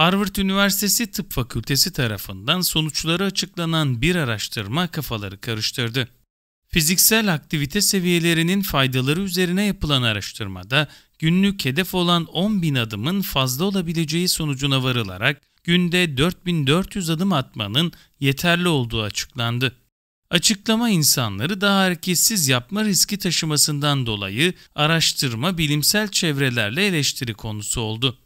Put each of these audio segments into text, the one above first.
Harvard Üniversitesi Tıp Fakültesi tarafından sonuçları açıklanan bir araştırma kafaları karıştırdı. Fiziksel aktivite seviyelerinin faydaları üzerine yapılan araştırmada günlük hedef olan 10.000 adımın fazla olabileceği sonucuna varılarak günde 4.400 adım atmanın yeterli olduğu açıklandı. Açıklama insanları daha hareketsiz yapma riski taşımasından dolayı araştırma bilimsel çevrelerle eleştiri konusu oldu.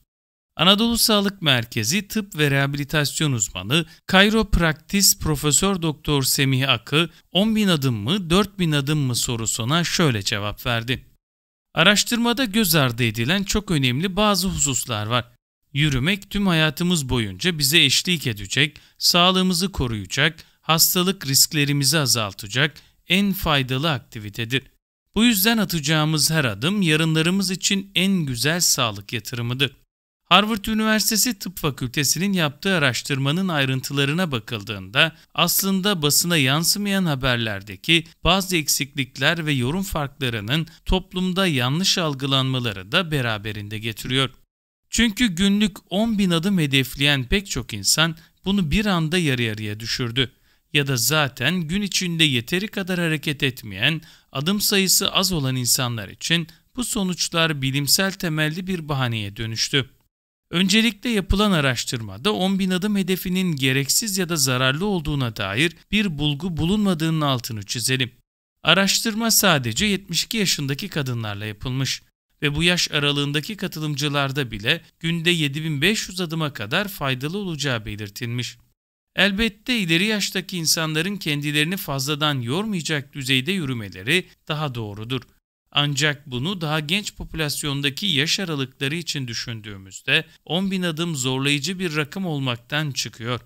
Anadolu Sağlık Merkezi Tıp ve Rehabilitasyon Uzmanı Chiropractic Profesör Doktor Semih Akı 10.000 adım mı 4.000 adım mı sorusuna şöyle cevap verdi. Araştırmada göz ardı edilen çok önemli bazı hususlar var. Yürümek tüm hayatımız boyunca bize eşlik edecek, sağlığımızı koruyacak, hastalık risklerimizi azaltacak en faydalı aktivitedir. Bu yüzden atacağımız her adım yarınlarımız için en güzel sağlık yatırımıdır. Harvard Üniversitesi Tıp Fakültesi'nin yaptığı araştırmanın ayrıntılarına bakıldığında aslında basına yansımayan haberlerdeki bazı eksiklikler ve yorum farklarının toplumda yanlış algılanmaları da beraberinde getiriyor. Çünkü günlük 10.000 adım hedefleyen pek çok insan bunu bir anda yarı yarıya düşürdü. Ya da zaten gün içinde yeteri kadar hareket etmeyen, adım sayısı az olan insanlar için bu sonuçlar bilimsel temelli bir bahaneye dönüştü. Öncelikle yapılan araştırmada 10.000 adım hedefinin gereksiz ya da zararlı olduğuna dair bir bulgu bulunmadığının altını çizelim. Araştırma sadece 72 yaşındaki kadınlarla yapılmış ve bu yaş aralığındaki katılımcılarda bile günde 7.500 adıma kadar faydalı olacağı belirtilmiş. Elbette ileri yaştaki insanların kendilerini fazladan yormayacak düzeyde yürümeleri daha doğrudur. Ancak bunu daha genç popülasyondaki yaş aralıkları için düşündüğümüzde 10.000 adım zorlayıcı bir rakam olmaktan çıkıyor.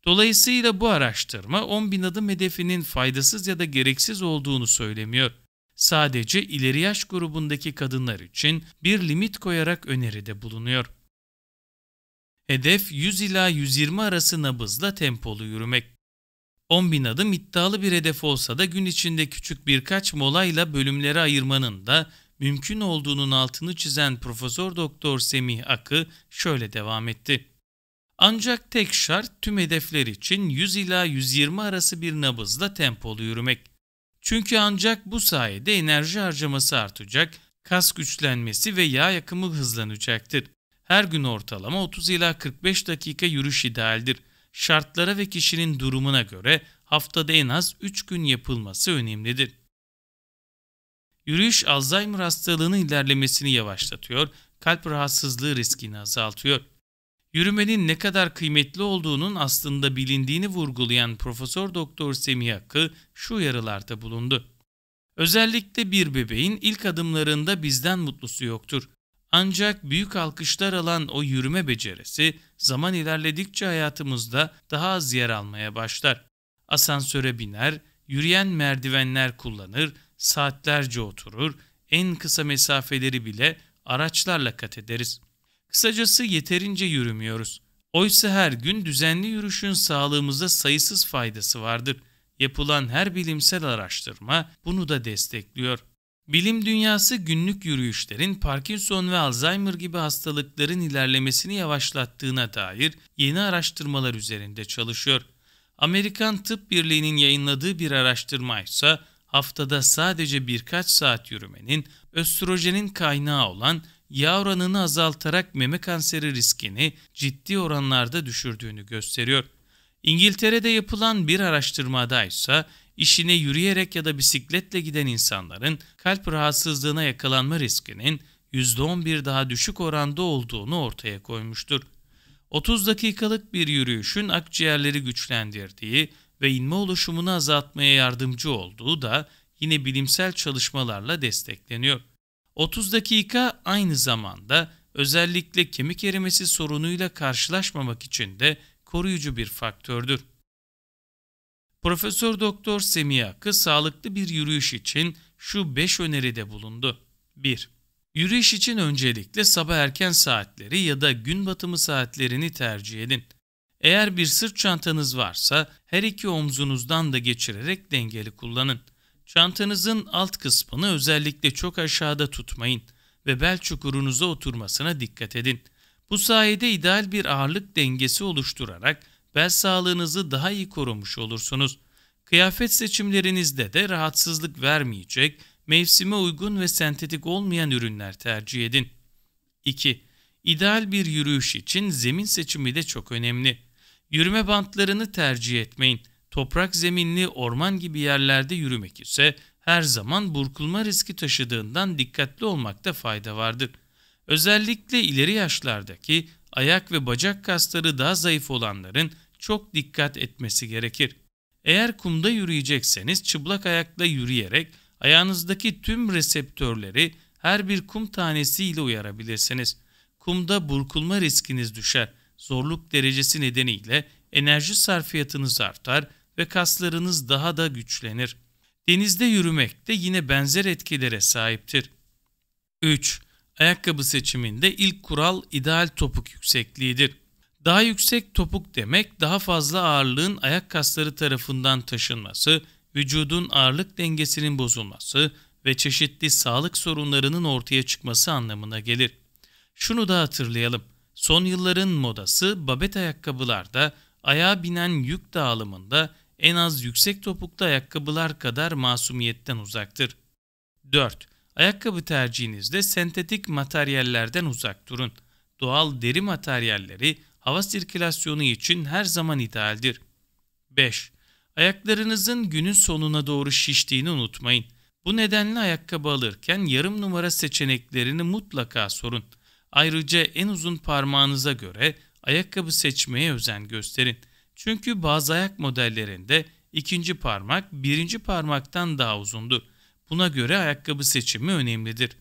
Dolayısıyla bu araştırma 10.000 adım hedefinin faydasız ya da gereksiz olduğunu söylemiyor. Sadece ileri yaş grubundaki kadınlar için bir limit koyarak öneride bulunuyor. Hedef 100 ila 120 arası nabızla tempolu yürümek. 10.000 adım iddialı bir hedef olsa da gün içinde küçük birkaç molayla bölümlere ayırmanın da mümkün olduğunun altını çizen Profesör Doktor Semih Akı şöyle devam etti. Ancak tek şart tüm hedefler için 100 ila 120 arası bir nabızla tempolu yürümek. Çünkü ancak bu sayede enerji harcaması artacak, kas güçlenmesi ve yağ yakımı hızlanacaktır. Her gün ortalama 30 ila 45 dakika yürüyüş idealdir. Şartlara ve kişinin durumuna göre haftada en az 3 gün yapılması önemlidir. Yürüyüş Alzheimer hastalığının ilerlemesini yavaşlatıyor, kalp rahatsızlığı riskini azaltıyor. Yürümenin ne kadar kıymetli olduğunun aslında bilindiğini vurgulayan Profesör Doktor Semih Akı şu uyarılarda bulundu. Özellikle bir bebeğin ilk adımlarında bizden mutlusu yoktur. Ancak büyük alkışlar alan o yürüme becerisi zaman ilerledikçe hayatımızda daha az yer almaya başlar. Asansöre biner, yürüyen merdivenler kullanır, saatlerce oturur, en kısa mesafeleri bile araçlarla kat ederiz. Kısacası yeterince yürümüyoruz. Oysa her gün düzenli yürüyüşün sağlığımıza sayısız faydası vardır. Yapılan her bilimsel araştırma bunu da destekliyor. Bilim dünyası günlük yürüyüşlerin Parkinson ve Alzheimer gibi hastalıkların ilerlemesini yavaşlattığına dair yeni araştırmalar üzerinde çalışıyor. Amerikan Tıp Birliği'nin yayınladığı bir araştırma ise haftada sadece birkaç saat yürümenin östrojenin kaynağı olan yağ oranını azaltarak meme kanseri riskini ciddi oranlarda düşürdüğünü gösteriyor. İngiltere'de yapılan bir araştırmada ise işine yürüyerek ya da bisikletle giden insanların kalp rahatsızlığına yakalanma riskinin %11 daha düşük oranda olduğunu ortaya koymuştur. 30 dakikalık bir yürüyüşün akciğerleri güçlendirdiği ve inme oluşumunu azaltmaya yardımcı olduğu da yine bilimsel çalışmalarla destekleniyor. 30 dakika aynı zamanda özellikle kemik erimesi sorunuyla karşılaşmamak için de koruyucu bir faktördür. Profesör Doktor Semih Akı sağlıklı bir yürüyüş için şu 5 öneride bulundu. 1. Yürüyüş için öncelikle sabah erken saatleri ya da gün batımı saatlerini tercih edin. Eğer bir sırt çantanız varsa her iki omzunuzdan da geçirerek dengeli kullanın. Çantanızın alt kısmını özellikle çok aşağıda tutmayın ve bel çukurunuza oturmasına dikkat edin. Bu sayede ideal bir ağırlık dengesi oluşturarak bel sağlığınızı daha iyi korumuş olursunuz. Kıyafet seçimlerinizde de rahatsızlık vermeyecek, mevsime uygun ve sentetik olmayan ürünler tercih edin. 2. İdeal bir yürüyüş için zemin seçimi de çok önemli. Yürüme bantlarını tercih etmeyin. Toprak zeminli orman gibi yerlerde yürümek ise her zaman burkulma riski taşıdığından dikkatli olmakta fayda vardır. Özellikle ileri yaşlardaki ayak ve bacak kasları daha zayıf olanların çok dikkat etmesi gerekir. Eğer kumda yürüyecekseniz çıplak ayakla yürüyerek ayağınızdaki tüm reseptörleri her bir kum tanesiyle uyarabilirsiniz. Kumda burkulma riskiniz düşer. Zorluk derecesi nedeniyle enerji sarfiyatınız artar ve kaslarınız daha da güçlenir. Denizde yürümek de yine benzer etkilere sahiptir. 3. Ayakkabı seçiminde ilk kural ideal topuk yüksekliğidir. Daha yüksek topuk demek daha fazla ağırlığın ayak kasları tarafından taşınması, vücudun ağırlık dengesinin bozulması ve çeşitli sağlık sorunlarının ortaya çıkması anlamına gelir. Şunu da hatırlayalım. Son yılların modası babet ayakkabılarda ayağa binen yük dağılımında en az yüksek topuklu ayakkabılar kadar masumiyetten uzaktır. 4. Ayakkabı tercihinizde sentetik materyallerden uzak durun. Doğal deri materyalleri hava sirkülasyonu için her zaman idealdir. 5. Ayaklarınızın günün sonuna doğru şiştiğini unutmayın. Bu nedenle ayakkabı alırken yarım numara seçeneklerini mutlaka sorun. Ayrıca en uzun parmağınıza göre ayakkabı seçmeye özen gösterin. Çünkü bazı ayak modellerinde ikinci parmak birinci parmaktan daha uzundur. Buna göre ayakkabı seçimi önemlidir.